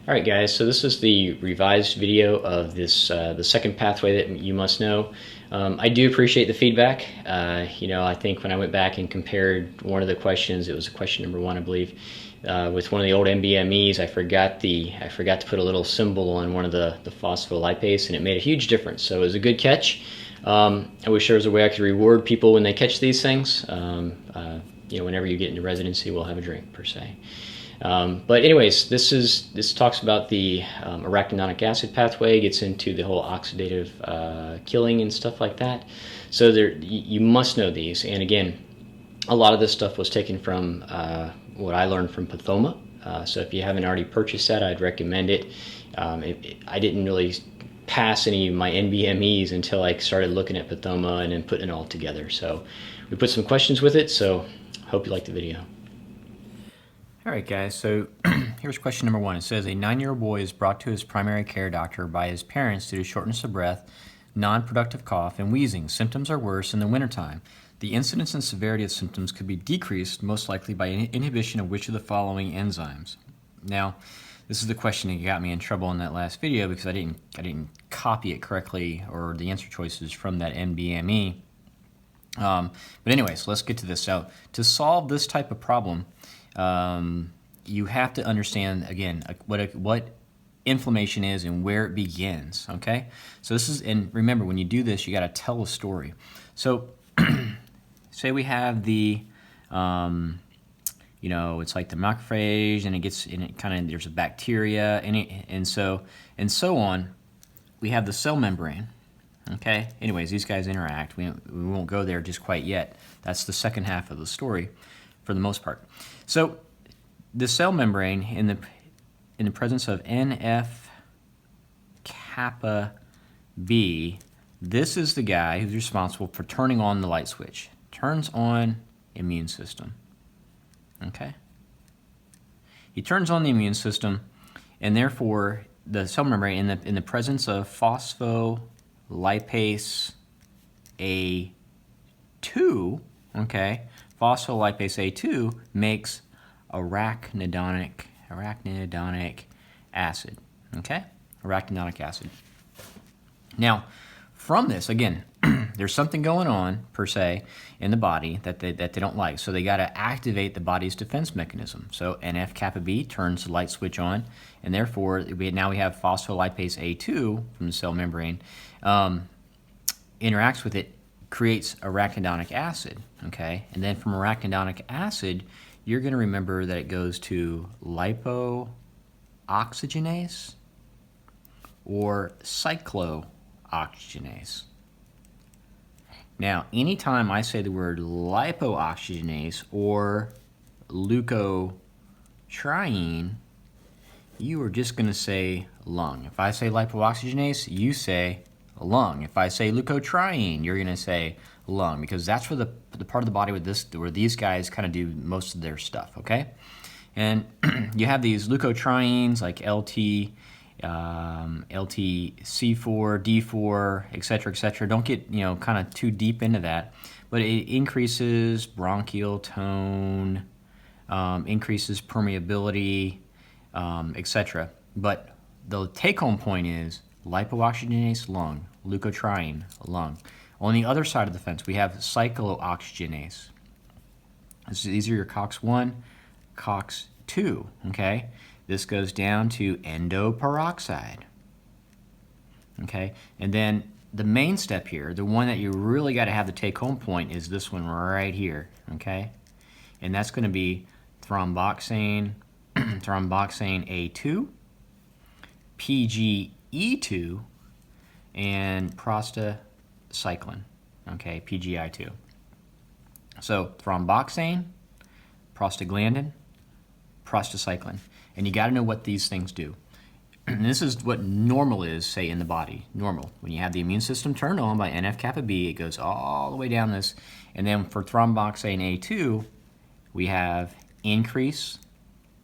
Alright guys, so this is the revised video of this the second pathway that you must know. I do appreciate the feedback. I think when I went back and compared one of the questions, it was question number 1 I believe, with one of the old NBMEs, I forgot to put a little symbol on one of the phospholipase, and it made a huge difference. So it was a good catch. I wish there was a way I could reward people when they catch these things. Whenever you get into residency, we'll have a drink per se. But anyways, this talks about the arachidonic acid pathway, gets into the whole oxidative killing and stuff like that. So you must know these. And again, a lot of this stuff was taken from what I learned from Pathoma. So if you haven't already purchased that, I'd recommend it. I didn't really pass any of my NBMEs until I started looking at Pathoma and then putting it all together. So we put some questions with it, so hope you like the video. All right, guys, so here's question number 1. It says, a 9-year-old boy is brought to his primary care doctor by his parents due to shortness of breath, non-productive cough, and wheezing. Symptoms are worse in the wintertime. The incidence and severity of symptoms could be decreased, most likely by inhibition of which of the following enzymes? Now, this is the question that got me in trouble in that last video because I didn't copy it correctly, or the answer choices from that NBME. But anyways, let's get to this. So to solve this type of problem, you have to understand, again, what inflammation is and where it begins, okay? So this is, and remember, when you do this, you got to tell a story. So say we have the, it's like the macrophage, and there's a bacteria, and so on. We have the cell membrane, okay? Anyways, these guys interact. We won't go there just quite yet. That's the second half of the story, for the most part. So the cell membrane, in the presence of NF-kappa B, this is the guy who's responsible for turning on the light switch. Turns on immune system. Okay? He turns on the immune system, and therefore the cell membrane, in the presence of phospholipase A2, okay, phospholipase A2 makes arachidonic acid, okay? Arachidonic acid. Now, from this, again, there's something going on, per se, in the body that they don't like. So they got to activate the body's defense mechanism. So NF-kappa B turns the light switch on, and therefore now we have phospholipase A2 from the cell membrane, interacts with it, creates arachidonic acid, okay? And then from arachidonic acid, you're going to remember that it goes to lipoxygenase or cyclooxygenase. Now, anytime I say the word lipoxygenase or leukotriene, you are just going to say lung. If I say lipoxygenase, you say lung. If I say leukotriene, you're going to say lung, because that's where the part of the body where these guys kind of do most of their stuff, okay? And you have these leukotrienes like LT, LTC4, D4, etc. Don't get kind of too deep into that, but it increases bronchial tone, increases permeability, etc. But the take-home point is lipoxygenase, lung, leukotriene, lung. On the other side of the fence, we have cyclooxygenase. These are your COX-1, COX-2, okay? This goes down to endoperoxide, okay? And then the main step here, the one that you really got to have the take-home point, is this one right here, okay? And that's going to be thromboxane, thromboxane A2, PGE2, and prostacyclin, okay, PGI2. So thromboxane, prostaglandin, prostacyclin. And you got to know what these things do. And this is what normal is, say, in the body. Normal. When you have the immune system turned on by NF-kappa B, it goes all the way down this. And then for thromboxane A2, we have increased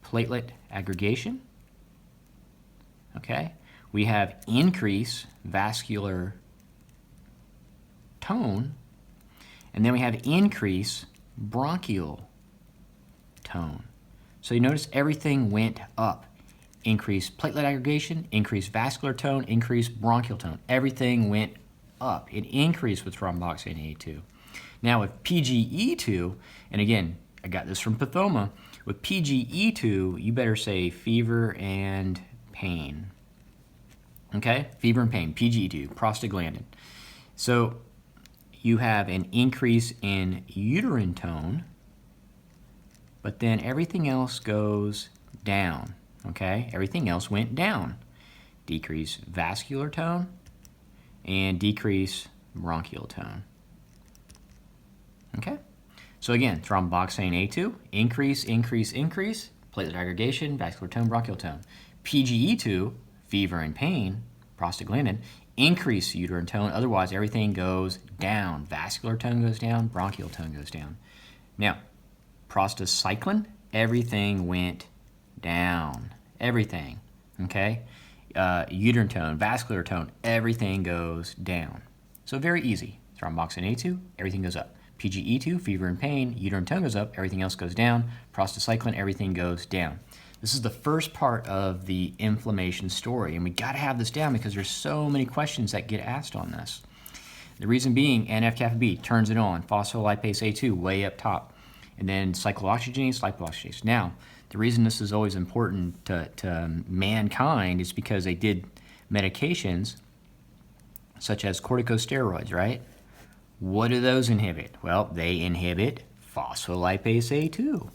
platelet aggregation. Okay? We have increased vascular tone. And then we have increased bronchial tone. So you notice everything went up. increased platelet aggregation, increased vascular tone, increased bronchial tone. Everything went up. It increased with thromboxane A2. Now with PGE2, and again, I got this from Pathoma, with PGE2, you better say fever and pain. Okay? Fever and pain, PGE2, prostaglandin. So you have an increase in uterine tone, but then everything else goes down. Okay? Everything else went down. Decrease vascular tone and decrease bronchial tone. Okay? So again, thromboxane A2, increase, increase, increase, platelet aggregation, vascular tone, bronchial tone. PGE2, fever and pain, prostaglandin, increase uterine tone, otherwise everything goes down. Vascular tone goes down, bronchial tone goes down. Now, prostacyclin, everything went down. Everything, okay? Uterine tone, vascular tone, everything goes down. So very easy. Thromboxane A2, everything goes up. PGE2, fever and pain, uterine tone goes up, everything else goes down. Prostacyclin, everything goes down. This is the first part of the inflammation story, and we got to have this down because there's so many questions that get asked on this. The reason being, NF-kappa B turns it on, phospholipase A2 way up top, and then cyclooxygenase, lipoxygenase. Now, the reason this is always important to mankind is because they did medications such as corticosteroids, right? What do those inhibit? Well, they inhibit phospholipase A2,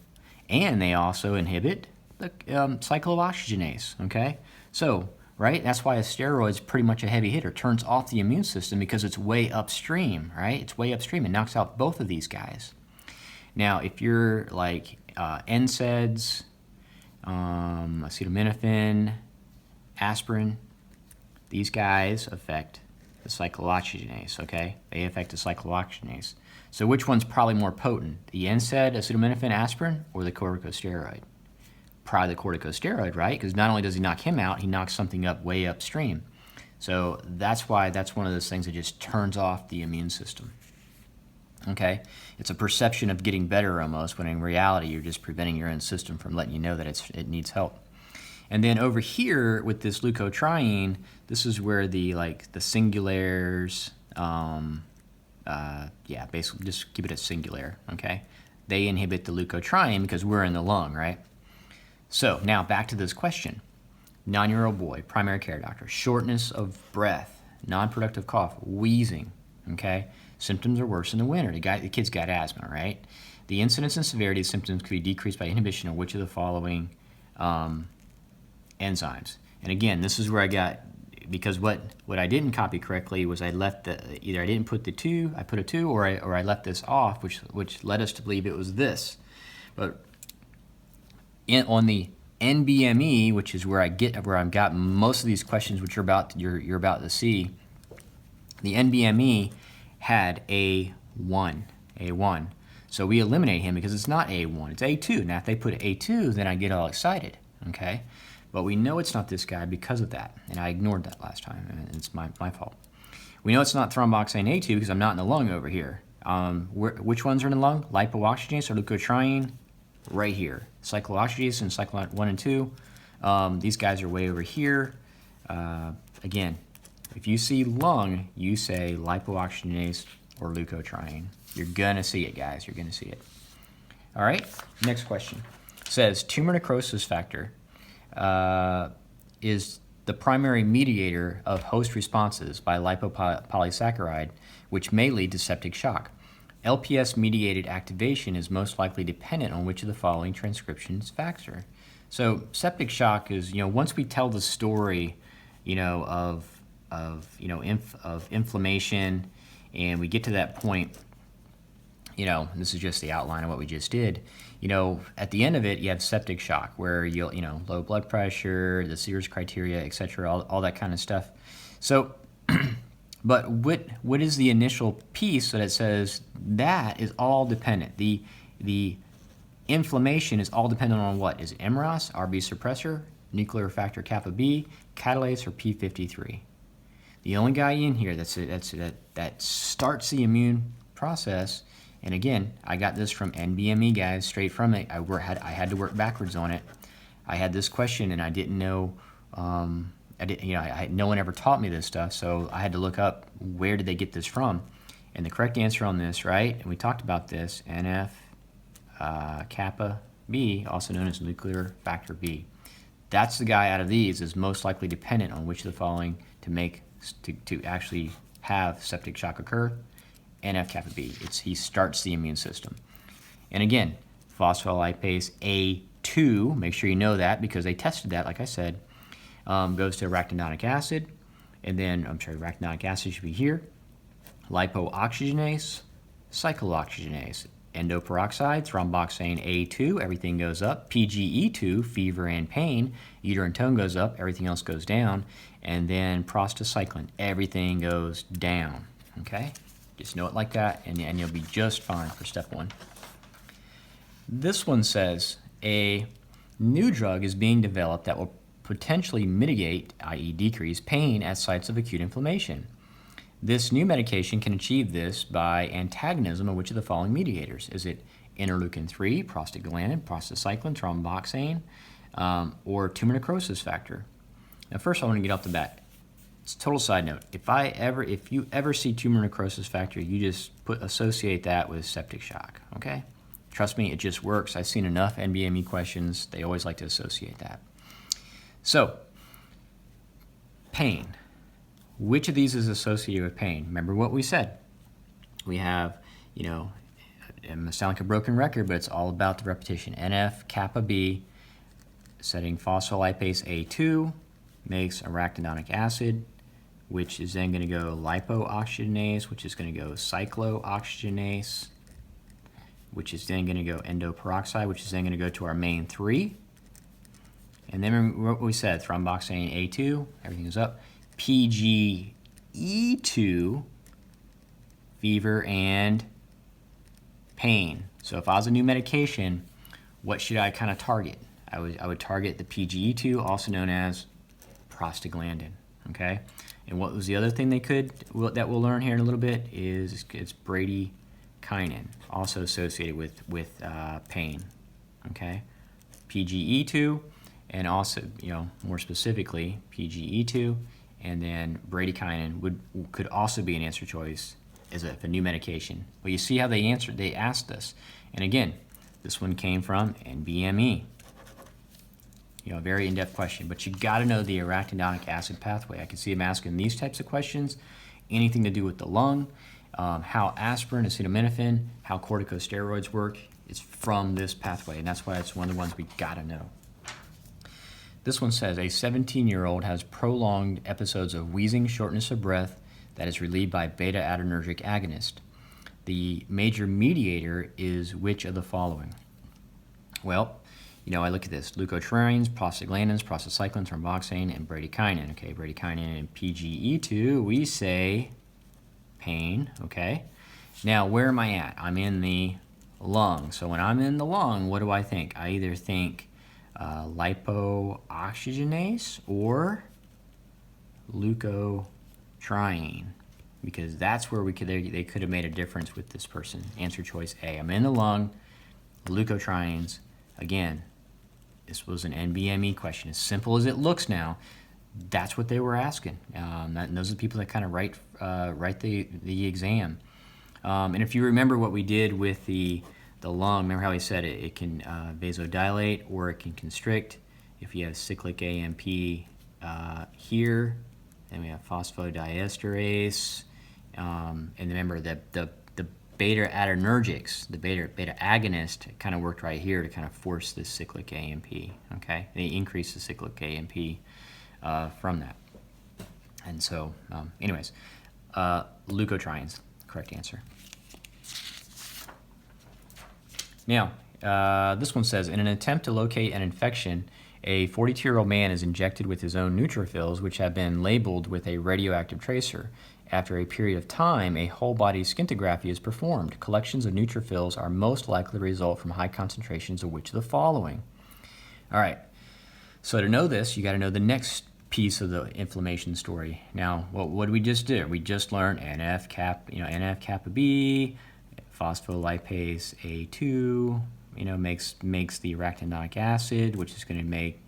and they also inhibit the cyclooxygenase, okay? So, right, that's why a steroid is pretty much a heavy hitter. Turns off the immune system because it's way upstream, right? It's way upstream and knocks out both of these guys. Now, if you're like NSAIDs, acetaminophen, aspirin, these guys affect the cyclooxygenase, okay? They affect the cyclooxygenase. So which one's probably more potent, the NSAID, acetaminophen, aspirin, or the corticosteroid? Probably the corticosteroid, right? Because not only does he knock him out, he knocks something up way upstream. So that's why that's one of those things that just turns off the immune system. Okay? It's a perception of getting better almost, when in reality you're just preventing your own system from letting you know that it needs help. And then over here with this leukotriene, this is where the singulares, basically just keep it as singular, okay? They inhibit the leukotriene because we're in the lung, right? So now back to this question. 9-year-old boy, primary care doctor, shortness of breath, non-productive cough, wheezing, okay? Symptoms are worse in the winter. The kid's got asthma, right? The incidence and severity of symptoms could be decreased by inhibition of which of the following enzymes. And again, this is where I got, because what I didn't copy correctly was I left either I didn't put the 2, I put a 2, or I left this off, which led us to believe it was this. But on the NBME, which is where I've got most of these questions, which you're about to see, the NBME had A1. So we eliminate him because it's not A1, it's A2. Now if they put A2, then I get all excited, okay? But we know it's not this guy because of that, and I ignored that last time, and it's my fault. We know it's not thromboxane A2 because I'm not in the lung over here. Which ones are in the lung? Lipoxygenase or leukotriene? Right here. Cyclooxygenase and cyclone 1 and 2. These guys are way over here. Again, if you see lung, you say lipoxygenase or leukotriene. You're going to see it, guys. You're going to see it. All right, next question. It says tumor necrosis factor is the primary mediator of host responses by lipopolysaccharide, which may lead to septic shock. LPS-mediated activation is most likely dependent on which of the following transcription factor. So septic shock is, once we tell the story, of inflammation, and we get to that point, this is just the outline of what we just did. At the end of it, you have septic shock, where you'll, low blood pressure, the Sears criteria, etc., all that kind of stuff. So, but what is the initial piece that it says that is all dependent? The inflammation is all dependent on what? Is it MRAS, RB suppressor, nuclear factor kappa B, catalase, or P53? The only guy in here that starts the immune process. And again, I got this from NBME, guys, straight from it. I had to work backwards on it. I had this question and I didn't know, no one ever taught me this stuff, so I had to look up where did they get this from. And the correct answer on this, right, and we talked about this, NF kappa B, also known as nuclear factor B. That's the guy out of these is most likely dependent on which of the following to actually have septic shock occur. NF kappa B. He starts the immune system. And again, phospholipase A2, make sure you know that because they tested that, like I said, goes to arachidonic acid, and then, arachidonic acid should be here, lipooxygenase, cyclooxygenase, endoperoxide, thromboxane A2, everything goes up, PGE2, fever and pain, uterine tone goes up, everything else goes down, and then prostacyclin, everything goes down, okay? Just know it like that, and you'll be just fine for step 1. This one says a new drug is being developed that will potentially mitigate, i.e. decrease, pain at sites of acute inflammation. This new medication can achieve this by antagonism of which of the following mediators? Is it interleukin-3, prostaglandin, prostacyclin, thromboxane, or tumor necrosis factor? Now first I want to get off the bat. It's a total side note. If you ever see tumor necrosis factor, you just associate that with septic shock, okay? Trust me, it just works. I've seen enough NBME questions. They always like to associate that. So, pain. Which of these is associated with pain? Remember what we said. We have, I'm going to sound like a broken record, but it's all about the repetition. NF kappa B, setting phospholipase A2, makes arachidonic acid, which is then going to go lipooxygenase, which is going to go cyclooxygenase, which is then going to go endoperoxide, which is then going to go to our main 3. And then remember what we said, thromboxane A2, everything is up. PGE2, fever and pain. So if I was a new medication, what should I kind of target? I would target the PGE2, also known as prostaglandin, okay? And what was the other thing that we'll learn here in a little bit is it's bradykinin, also associated with pain, okay? PGE2, and also, more specifically, PGE2, and then bradykinin could also be an answer choice as a new medication. But you see how they asked us. And again, this one came from NBME. A very in-depth question, but you got to know the arachidonic acid pathway. I can see them asking these types of questions, anything to do with the lung, how aspirin, acetaminophen, how corticosteroids work. It's from this pathway, and that's why it's one of the ones we got to know. This one says a 17-year-old has prolonged episodes of wheezing, shortness of breath that is relieved by beta-adrenergic agonist. The major mediator is which of the following? Well, I look at this, leukotrienes, prostaglandins, prostacyclin, thromboxane, and bradykinin. Okay, bradykinin and PGE2, we say pain, okay? Now, where am I at? I'm in the lung. So when I'm in the lung, what do I think? I either think lipooxygenase or leukotriene, because that's where they could have made a difference with this person. Answer choice A. I'm in the lung, leukotrienes. Again, this was an NBME question. As simple as it looks now, that's what they were asking. And those are the people that kind of write the exam. And if you remember what we did with the lung, remember how we said it can vasodilate or it can constrict. If you have cyclic AMP here, then we have phosphodiesterase. And remember that the beta-adrenergics, the beta agonist, kind of worked right here to kind of force this cyclic AMP, okay? They increase the cyclic AMP from that. And so, anyways, leukotrienes, correct answer. Now, this one says, in an attempt to locate an infection, a 42-year-old man is injected with his own neutrophils, which have been labeled with a radioactive tracer. After a period of time, a whole-body scintigraphy is performed. Collections of neutrophils are most likely to result from high concentrations of which of the following? All right, so to know this, you got to know the next piece of the inflammation story. Now, what did we just do? We just learned NF kappa B, phospholipase A2, makes the arachidonic acid, which is going to make,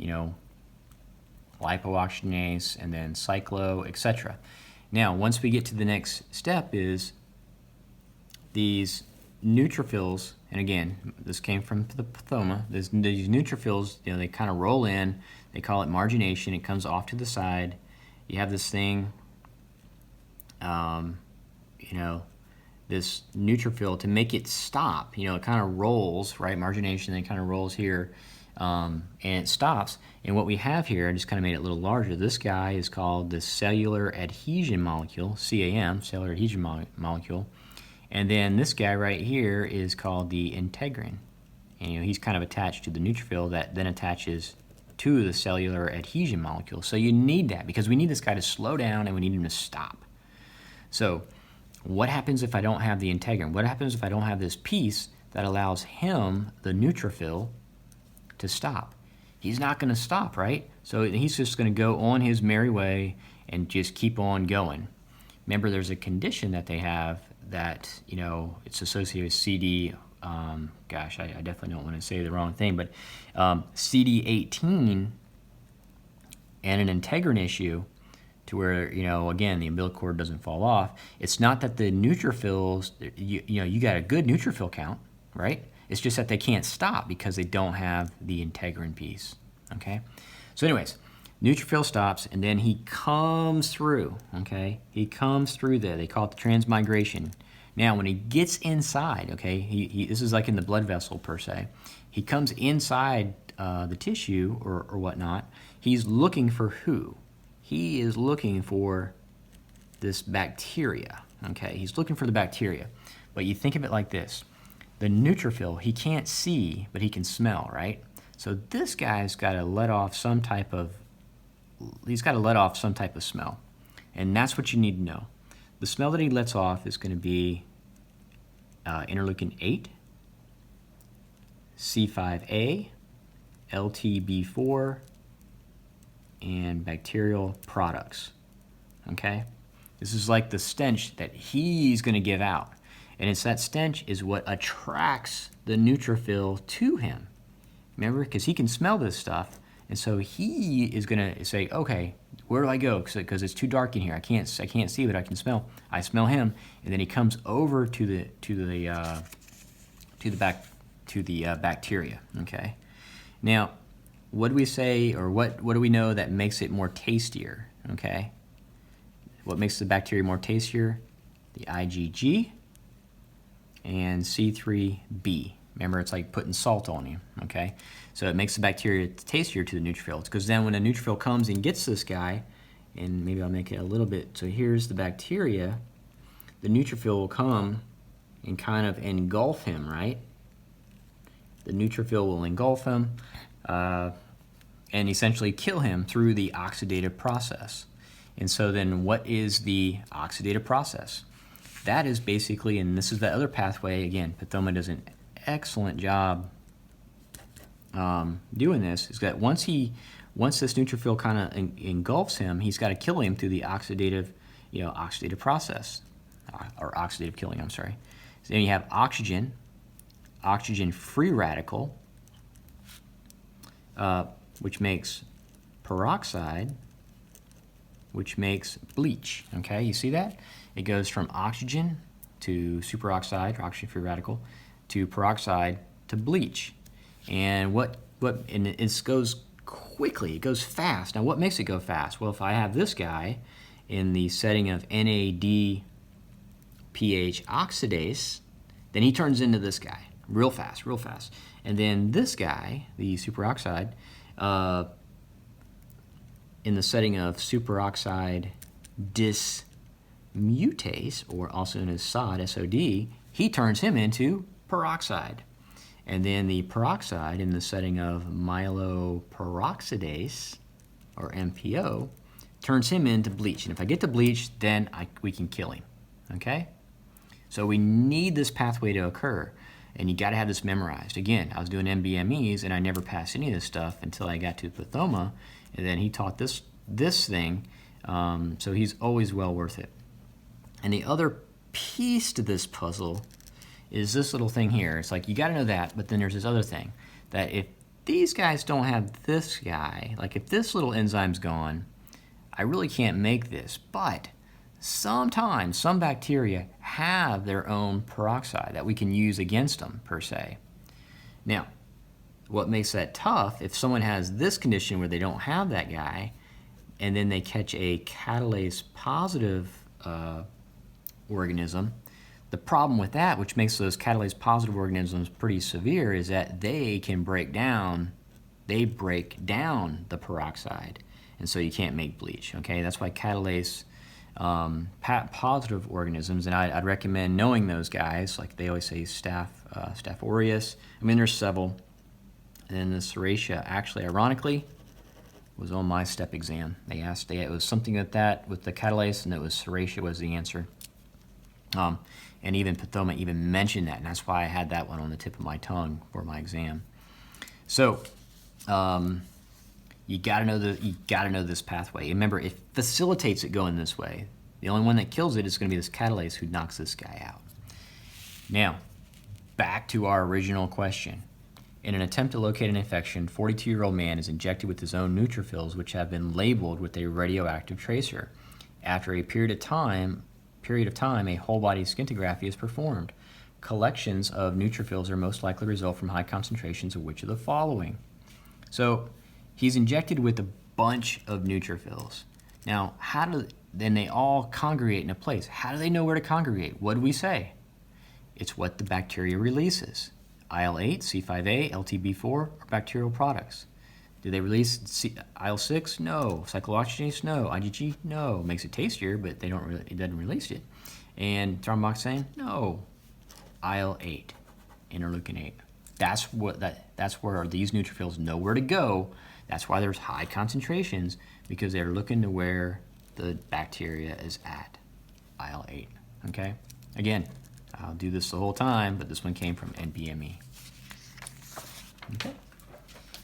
lipoxygenase, and then cyclo, etc. Now, once we get to the next step is these neutrophils, and again, this came from the pathoma. These neutrophils, they kind of roll in. They call it margination. It comes off to the side. You have this thing, this neutrophil, to make it stop. It kind of rolls, right? Margination, then kind of rolls here, and it stops. And what we have here, I just kind of made it a little larger. This guy is called the cellular adhesion molecule, CAM, cellular adhesion molecule. And then this guy right here is called the integrin. And he's kind of attached to the neutrophil that then attaches to the cellular adhesion molecule. So you need that because we need this guy to slow down and we need him to stop. So what happens if I don't have the integrin? What happens if I don't have this piece that allows him, the neutrophil, to stop? He's not going to stop, right? So he's just going to go on his merry way and just keep on going. Remember, there's a condition that they have that, it's associated with CD, I definitely don't want to say the wrong thing, but CD18 and an integrin issue to where, again, the umbilical cord doesn't fall off. It's not that the neutrophils, you got a good neutrophil count, right? It's just that they can't stop because they don't have the integrin piece, okay? So anyways, neutrophil stops, and then he comes through, okay? He comes through there. They call it the transmigration. Now, when he gets inside, okay, this is like in the blood vessel per se. He comes inside the tissue or whatnot. He's looking for who? He is looking for this bacteria, okay? He's looking for the bacteria. But you think of it like this. The neutrophil, he can't see, but he can smell, right? So this guy's got to let off some type of smell. And that's what you need to know. The smell that he lets off is going to be interleukin 8, C5a, LTB4, and bacterial products, okay? This is like the stench that he's going to give out. And it's that stench is what attracts the neutrophil to him. Remember, because he can smell this stuff, and so he is going to say, okay, where do I go? Because it's too dark in here. I can't see, but I can smell. I smell him, and then he comes over to the bacteria. Okay. Now, what do we say, or what do we know that makes it more tastier? Okay. What makes the bacteria more tastier? The IgG and C3b. Remember, it's like putting salt on you, okay? So it makes the bacteria tastier to the neutrophil. Because then when a neutrophil comes and gets this guy, and maybe I'll make it a little bit, so here's the bacteria, the neutrophil will come and kind of engulf him, right? The neutrophil will engulf him and essentially kill him through the oxidative process. And so then what is the oxidative process? That is basically, and this is the other pathway, again, pathoma does an excellent job doing this, is that once this neutrophil kind of engulfs him, he's got to kill him through the oxidative process, or oxidative killing, I'm sorry. So then you have oxygen free radical, which makes peroxide, which makes bleach, okay? You see that? It goes from oxygen to superoxide, or oxygen free radical, to peroxide to bleach. And and it goes quickly, it goes fast. Now what makes it go fast? Well, if I have this guy in the setting of NADPH oxidase, then he turns into this guy real fast. And then this guy, the superoxide, in the setting of superoxide dismutase, or also known as SOD, SOD, he turns him into peroxide. And then the peroxide in the setting of myeloperoxidase, or MPO, turns him into bleach. And if I get to bleach, then we can kill him, okay? So we need this pathway to occur, and you got to have this memorized. Again, I was doing MBMEs, and I never passed any of this stuff until I got to pathoma, and then he taught this thing, so he's always well worth it. And the other piece to this puzzle is this little thing here. It's like you got to know that, but then there's this other thing that if these guys don't have this guy, like if this little enzyme's gone, I really can't make this. But sometimes some bacteria have their own peroxide that we can use against them, per se. Now, what makes that tough, if someone has this condition where they don't have that guy, and then they catch a catalase positive organism, the problem with that, which makes those catalase positive organisms pretty severe, is that they can break down the peroxide, and so you can't make bleach. Okay, that's why catalase positive organisms, and I'd recommend knowing those guys, like they always say, Staph aureus. I mean, there's several. And the Serratia, actually, ironically, was on my STEP exam. It was something with the catalase, and it was Serratia was the answer. And even Pathoma even mentioned that, and that's why I had that one on the tip of my tongue for my exam. So, you gotta know this pathway. Remember, it facilitates it going this way. The only one that kills it is going to be this catalase who knocks this guy out. Now, back to our original question. In an attempt to locate an infection, 42-year-old man is injected with his own neutrophils, which have been labeled with a radioactive tracer. After a period of time, a whole-body scintigraphy is performed. Collections of neutrophils are most likely to result from high concentrations of which of the following? So, he's injected with a bunch of neutrophils. Now, then they all congregate in a place. How do they know where to congregate? What do we say? It's what the bacteria releases. IL-8, C5a, LTB4 are bacterial products. Do they release IL-6? No. Cyclooxygenase? No. IgG? No. Makes it tastier, but it doesn't release it. And thromboxane? No. IL-8, interleukin-8. That's where these neutrophils know where to go. That's why there's high concentrations, because they're looking to where the bacteria is at. IL-8. Okay? Again, I'll do this the whole time, but this one came from NBME. Okay.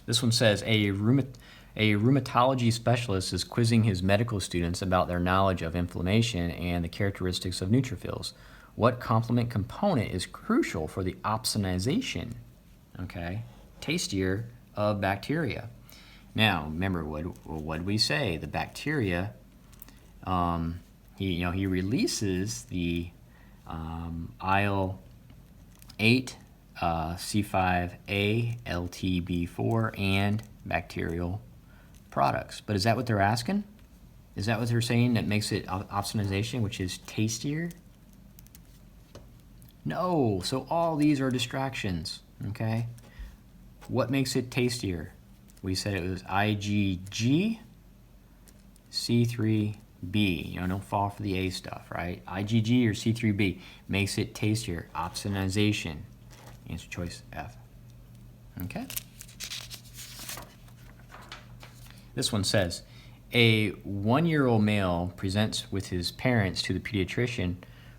This one says a rheumatology specialist is quizzing his medical students about their knowledge of inflammation and the characteristics of neutrophils. What complement component is crucial for the opsonization, okay, tastier of bacteria? Now, remember what did we say? The bacteria, he releases the IL-8, C5a, LTB4, and bacterial products. But is that what they're asking? Is that what they're saying that makes it opsonization, which is tastier? No. So all these are distractions, okay? What makes it tastier? We said it was IgG, C3b. Don't fall for the A stuff, right? IgG or C3b makes it tastier. Opsonization. Answer choice F. Okay. This one says, a 1-year-old male presents with his parents to the pediatrician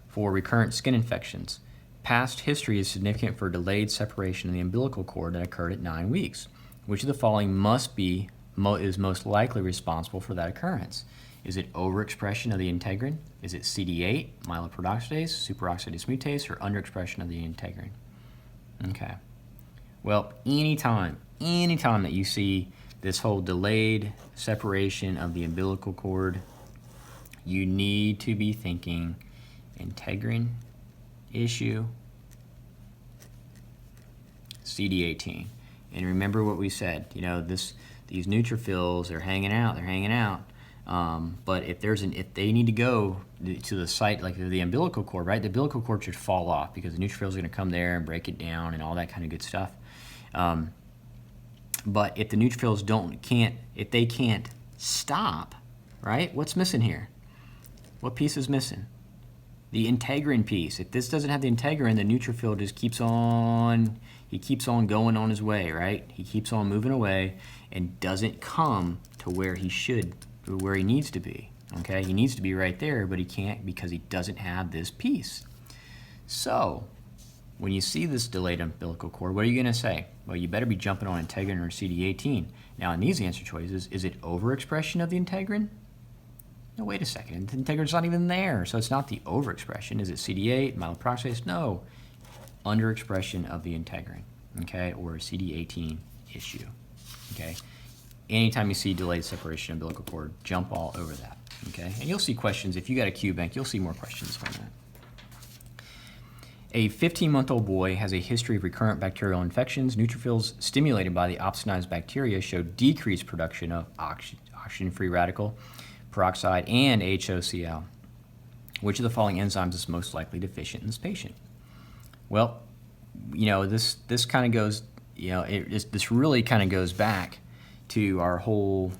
for recurrent skin infections. Past history is significant for delayed separation of the umbilical cord that occurred at 9 weeks. Which of the following is most likely responsible for that occurrence? Is it overexpression of the integrin? Is it CD8, myeloperoxidase, superoxidase mutase, or underexpression of the integrin? Okay. Well, anytime that you see this whole delayed separation of the umbilical cord, you need to be thinking integrin issue, CD18. And remember what we said, these neutrophils are hanging out. But if they need to go to the site, like the umbilical cord, right? The umbilical cord should fall off because the neutrophils are going to come there and break it down and all that kind of good stuff. But if the neutrophils if they can't stop, right? What's missing here? What piece is missing? The integrin piece. If this doesn't have the integrin, the neutrophil just keeps on going on his way, right? He keeps on moving away and doesn't come to where he needs to be, okay? He needs to be right there, but he can't because he doesn't have this piece. So, when you see this delayed umbilical cord, what are you going to say? Well, you better be jumping on integrin or CD18. Now, in these answer choices, is it overexpression of the integrin? No, wait a second. The integrin's not even there, so it's not the overexpression. Is it CD8, myeloperoxidase? No. underexpression of the integrin, okay, or a CD18 issue, okay? Anytime you see delayed separation of umbilical cord, jump all over that, okay? And you'll see questions. If you got a Q bank, you'll see more questions on that. A 15-month-old boy has a history of recurrent bacterial infections. Neutrophils stimulated by the opsonized bacteria show decreased production of oxygen-free radical, peroxide, and HOCl. Which of the following enzymes is most likely deficient in this patient? Well, you know, this kind of goes, you know, this really kind of goes back to our whole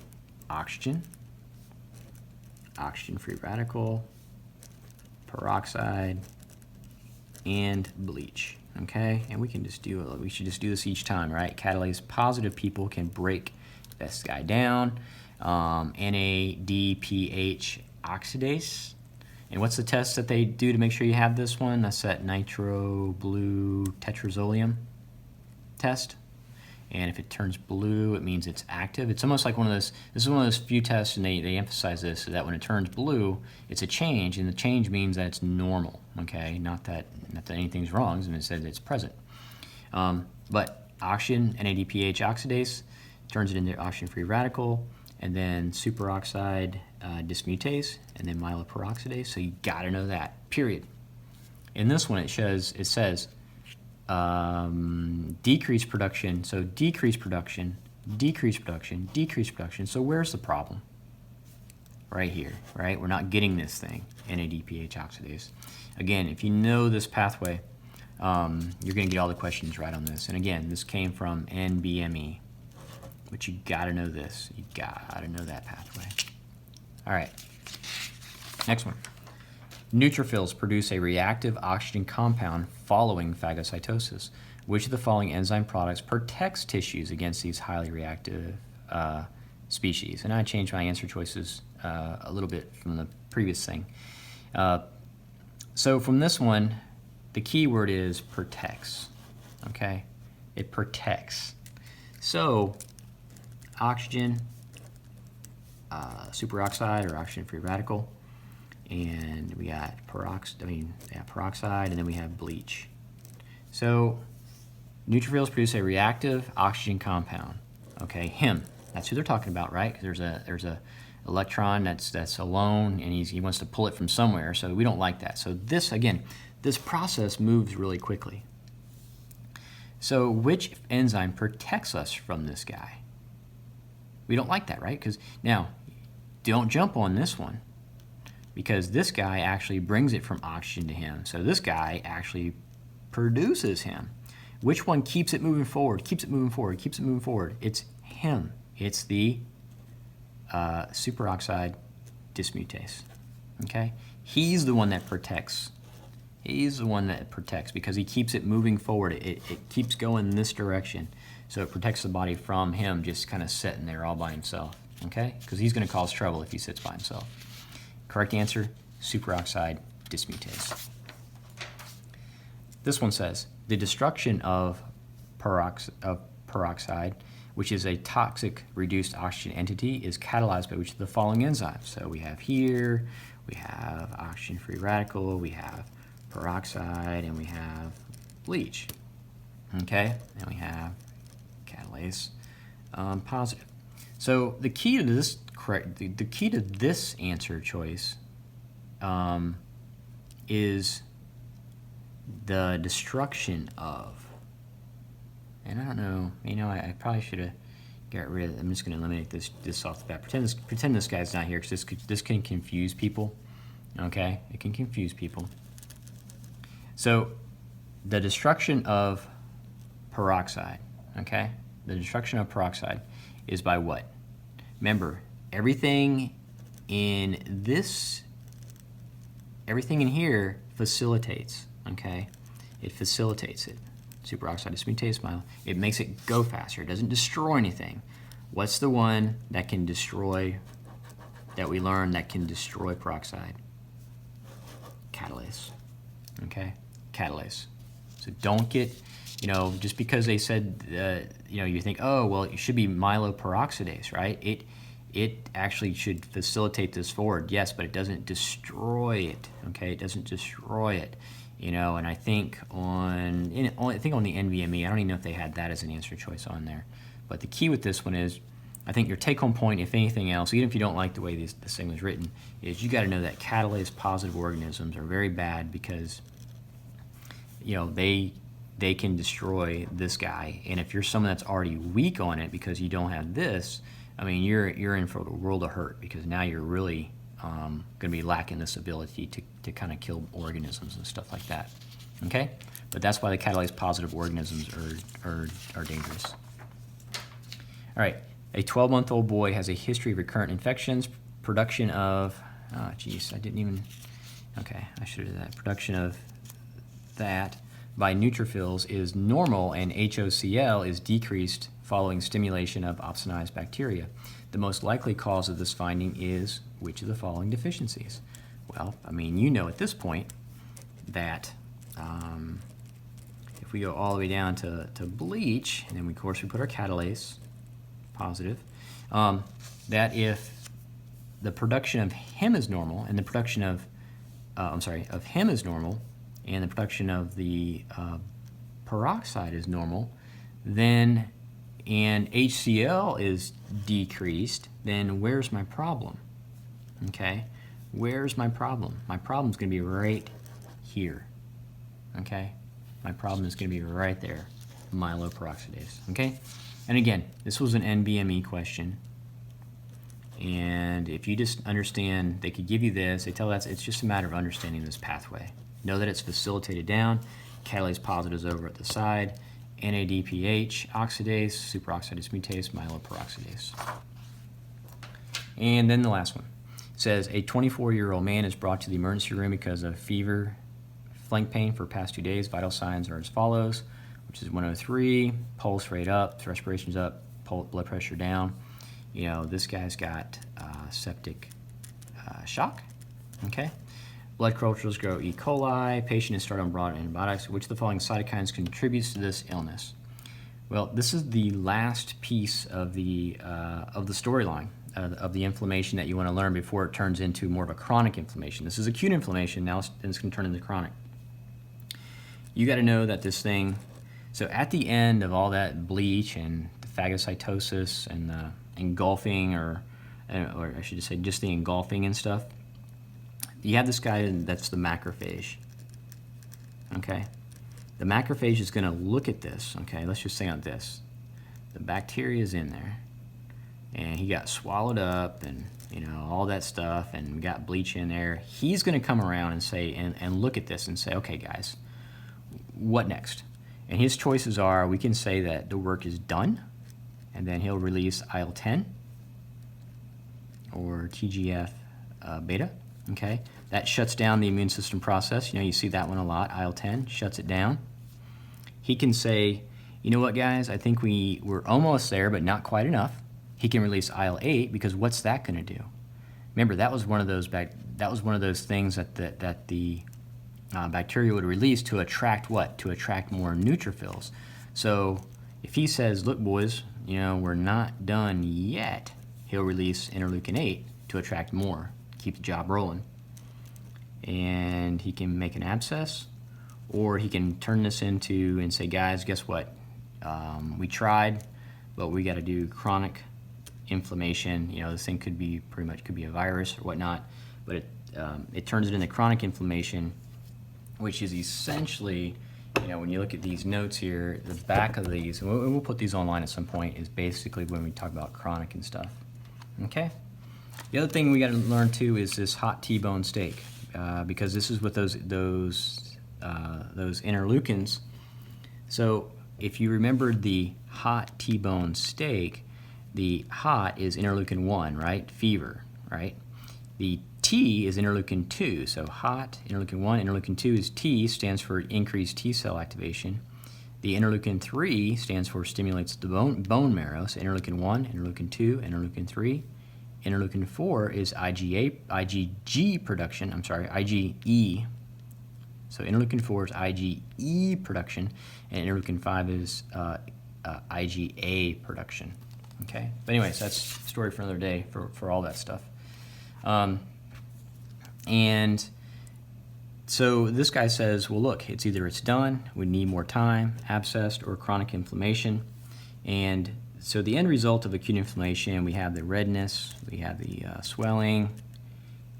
oxygen-free radical, peroxide, and bleach, okay? And we should just do this each time, right? Catalase positive people can break this guy down. NADPH oxidase. And what's the test that they do to make sure you have this one? That's that nitro blue tetrazolium test. And if it turns blue, it means it's active. It's almost like this is one of those few tests, and they emphasize this, so that when it turns blue, it's a change, and the change means that it's normal, okay? Not that anything's wrong, and it says it's present. But oxygen, NADPH oxidase, turns it into oxygen-free radical, and then superoxide dismutase, and then myeloperoxidase, so you gotta know that, period. In this one, it says decreased production, so decreased production, so where's the problem? Right here, right? We're not getting this thing, NADPH oxidase. Again, if you know this pathway, you're gonna get all the questions right on this. And again, this came from NBME, but you gotta know this. You gotta know that pathway. All right, next one. Neutrophils produce a reactive oxygen compound following phagocytosis. Which of the following enzyme products protects tissues against these highly reactive species? And I changed my answer choices a little bit from the previous thing. So from this one, the key word is protects, okay? It protects. So oxygen, superoxide or oxygen-free radical, and we got peroxide, and then we have bleach. So neutrophils produce a reactive oxygen compound. Okay, him. That's who they're talking about, right? Because there's a electron that's alone, and he wants to pull it from somewhere. So we don't like that. So this process moves really quickly. So which enzyme protects us from this guy? We don't like that, right? Because now, don't jump on this one, because this guy actually brings it from oxygen to him. So this guy actually produces him. Which one keeps it moving forward, keeps it moving forward, keeps it moving forward? It's him. It's the superoxide dismutase, okay? He's the one that protects. He's the one that protects because he keeps it moving forward. It keeps going in this direction. So it protects the body from him just kind of sitting there all by himself, okay? Because he's going to cause trouble if he sits by himself. Correct answer, superoxide dismutase. This one says, the destruction of peroxide, which is a toxic reduced oxygen entity, is catalyzed by which of the following enzymes? So we have here, we have oxygen-free radical, we have peroxide, and we have bleach. Okay, and we have catalase positive. So the key to this the key to this answer choice is the destruction of. And I don't know, I probably should have got rid of it. I'm just going to eliminate this off the bat. Pretend this guy's not here, because this can confuse people. Okay, it can confuse people. So the destruction of peroxide, okay? The destruction of peroxide is by what? Remember, everything in here facilitates, okay? It facilitates it. Superoxide dismutase, it makes it go faster. It doesn't destroy anything. What's the one that can destroy, that we learned that can destroy peroxide? Catalase, okay? Catalase. So don't get, just because they said, you think, oh, well, it should be myeloperoxidase, right? It actually should facilitate this forward, yes, but it doesn't destroy it, okay? It doesn't destroy it. And I think on the NVMe, I don't even know if they had that as an answer choice on there. But the key with this one is, I think your take-home point, if anything else, even if you don't like the way this thing was written, is you got to know that catalase-positive organisms are very bad because, they can destroy this guy. And if you're someone that's already weak on it because you don't have this, I mean, you're in for the world of hurt, because now you're really going to be lacking this ability to kind of kill organisms and stuff like that. Okay? But that's why the catalase-positive organisms are dangerous. All right. A 12-month-old boy has a history of recurrent infections, production of, I should have done that. Production of that by neutrophils is normal, and HOCl is decreased following stimulation of opsonized bacteria. The most likely cause of this finding is which of the following deficiencies? Well, I mean, at this point that if we go all the way down to bleach, and then of course we put our catalase positive, that if the production of heme is normal, and the production of heme is normal, and the production of the peroxide is normal, and HCl is decreased, then where's my problem? Okay, where's my problem? My problem's going to be right here. Okay, my problem is going to be right there, myeloperoxidase. Okay, and again, this was an NBME question. And if you just understand, they could give you this, they tell us it's just a matter of understanding this pathway. Know that it's facilitated down, catalase positives over at the side, NADPH, oxidase, superoxidase mutase, myeloperoxidase. And then the last one. It says, a 24-year-old man is brought to the emergency room because of fever, flank pain for past 2 days. Vital signs are as follows, which is 103, pulse rate up, respiration's up, blood pressure down. This guy's got septic shock. Okay. Blood cultures grow E. coli. Patient is started on broad antibiotics. Which of the following cytokines contributes to this illness? Well, this is the last piece of the storyline of the inflammation that you want to learn before it turns into more of a chronic inflammation. This is acute inflammation. Now it's going to turn into chronic. You got to know that this thing. So at the end of all that bleach and the phagocytosis and the engulfing, or I should just say just the engulfing and stuff, you have this guy that's the macrophage. Okay, the macrophage is going to look at this. Okay, let's just say on this, the bacteria is in there, and he got swallowed up, and all that stuff, and we got bleach in there. He's going to come around and say and look at this and say, okay, guys, what next? And his choices are: we can say that the work is done, and then he'll release IL-10 or TGF beta. Okay, that shuts down the immune system process. You see that one a lot. IL-10 shuts it down. He can say, you know what, guys, I think we're almost there, but not quite enough. He can release IL-8, because what's that going to do? Remember, that was one of those things that the bacteria would release to attract what? To attract more neutrophils. So if he says, look, boys, we're not done yet, he'll release interleukin-8 to attract more, keep the job rolling. And he can make an abscess, or he can turn this into and say, guys, guess what? We tried, but we got to do chronic inflammation. This thing could be a virus or whatnot, but it turns it into chronic inflammation, which is essentially, when you look at these notes here, the back of these, and we'll put these online at some point, is basically when we talk about chronic and stuff. Okay. The other thing we got to learn too is this hot T-bone steak, because this is with those interleukins. So if you remembered the hot T-bone steak, the hot is interleukin-1, right? Fever, right? The T is interleukin-2, so hot, interleukin-1, interleukin-2 is T, stands for increased T-cell activation. The interleukin-3 stands for stimulates the bone marrow, so interleukin-1, interleukin-2, interleukin-3. Interleukin-4 is IgE production. So interleukin-4 is IgE production, and interleukin-5 is IgA production. Okay? But anyways, that's a story for another day for all that stuff. And So this guy says, well, look, it's either it's done, we need more time, abscess, or chronic inflammation. And so the end result of acute inflammation, we have the redness, we have the swelling,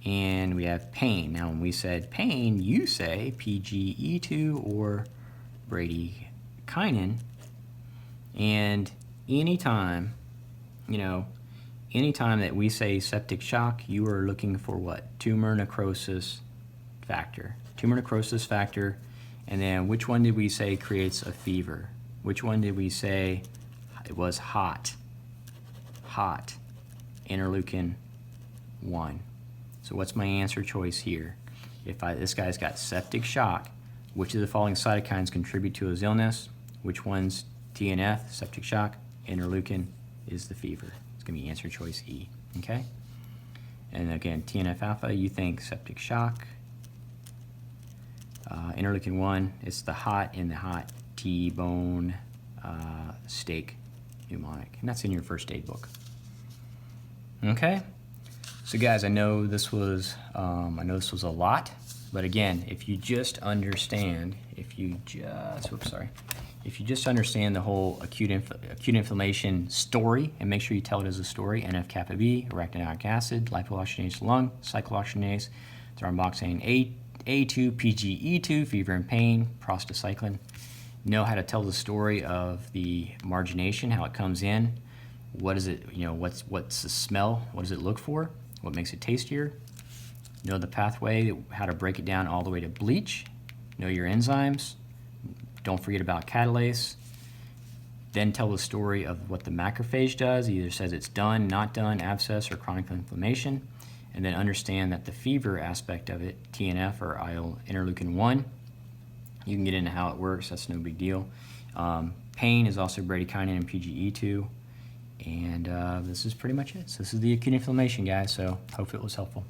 and we have pain. Now, when we said pain, you say PGE2 or bradykinin. And anytime, anytime that we say septic shock, you are looking for what? Tumor necrosis factor. Tumor necrosis factor. And then which one did we say creates a fever? Which one did we say it was hot? Hot. Interleukin 1. So what's my answer choice here? If this guy's got septic shock, which of the following cytokines contribute to his illness? Which one's TNF, septic shock? Interleukin is the fever. It's going to be answer choice E. Okay? And again, TNF alpha, you think septic shock. Interleukin 1, it's the hot in the hot T-bone steak mnemonic. And that's in your first aid book. Okay? So guys, I know this was a lot, but again, if you just understand, if you just understand the whole acute inflammation story, and make sure you tell it as a story: NF-kappa B, arachidonic acid, lipoxygenase lung, cyclooxygenase, thromboxane A2, PGE2, fever and pain, prostacyclin. Know how to tell the story of the margination, how it comes in, what is it, what's the smell, what does it look for, what makes it tastier. Know the pathway, how to break it down all the way to bleach. Know your enzymes. Don't forget about catalase. Then tell the story of what the macrophage does. It either says it's done, not done, abscess, or chronic inflammation. And then understand that the fever aspect of it, TNF or interleukin 1, you can get into how it works. That's no big deal. Pain is also bradykinin and PGE2. And this is pretty much it. So this is the acute inflammation, guys. So hope it was helpful.